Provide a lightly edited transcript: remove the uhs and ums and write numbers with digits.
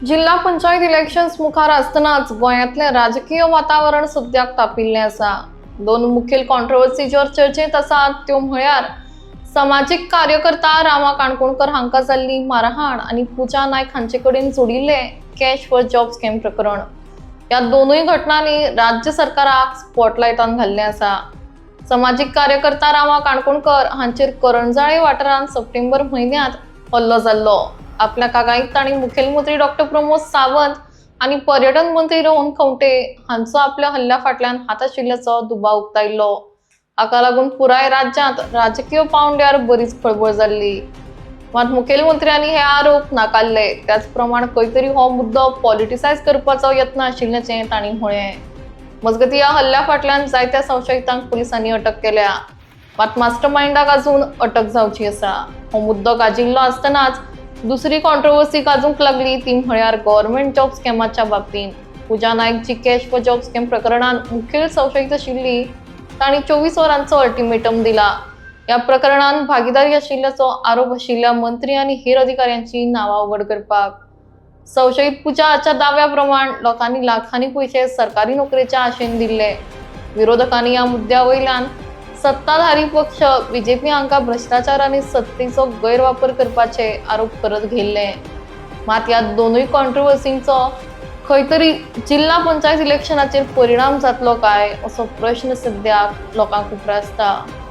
जिल्हा पंचायत इलेक्शन्स मुखार असतानाच गोंयांतले राजकीय वातावरण सद्याक तापिल्लें आसा। दोन मुखेल कॉन्ट्रोवर्सीचेर चर्चेत आसात त्यो म्हळ्यार समाजीक कार्यकर्ता रामा काणकोणकर हांकां जाल्ली मारहाण आनी पुजा नायक हांचे कडेन जोडिल्ले कॅश फॉर जॉब स्कॅम प्रकरण। ह्या दोनूय घटनांनी राज्य सरकाराक स्पॉटलायटान घाल्लें आसा। समाजीक कार्यकर्ता रामा काणकोणकर हांचेर करंजाळे वाठारांत सप्टेंबर म्हयन्यांत हल्लो जाल्लो। आपल्या कागाळीत तांणी मुखेलमंत्री डॉक्टर प्रमोद सावंत आणि पर्यटन मंत्री रोहन खंवटे हांचो आपल्या हल्ल्या फाटल्यान हात आशिल्ल्याचो दुबाव उक्तायल्लो। हाका लागून पुराय राज्यांत राजकीय पांवड्यार बरीच खळबळ जाल्ली। मात मुखेलमंत्र्यांनी हे आरोप नाकारले। त्याच प्रमाण खंय तरी हो मुद्दो पॉलिटिसायज करपाचो यत्न आशिल्ल्याचें तांणी म्हळें। मजगतीं ह्या हल्ल्या फाटल्यान जायत्या संशयितांक पुलिसांनी अटक केल्या। मात मास्टरमाइंडाक अजून अटक जावची आसा। हो मुद्दो गाजिल्लो आसतनाच दुसरी कॉन्ट्रोवर्सी गाजूंक लागली ती म्हळ्यार गव्हर्नमेंट जॉब स्कॅमाच्या बाबतींत। पुजा नायक जी कॅश फॉर जॉब स्कॅम प्रकरणात मुखेल संशयित आशिल्ली तांणी 24 वरांचो अल्टिमेटम दिला। ह्या प्रकरणात भागीदारी आशिल्ल्याचो आरोप आशिल्ल्या मंत्री आनी हेर अधिकाऱ्यांची नांवां उघड करपाक। संशयित पुजा हाच्या दाव्या प्रमाण लोकांनी लाखांनी पयशे सरकारी नोकरेच्या आशेन दिल्ले। विरोधकांनी ह्या मुद्द्या वयल्यान सत्ताधारी पक्ष बीजेपी हांका भ्रष्टाचार आनी सत्तेचो गैरवापर करपाचे आरोप करत घेयल्ले। मात ह्या दोनूय कॉन्ट्रोवर्सींचो खंय तरी जिल्हा पंचायत इलेक्शनाचेर परिणाम जातलो काय असो प्रश्न सद्याक लोकांक उप्रासता।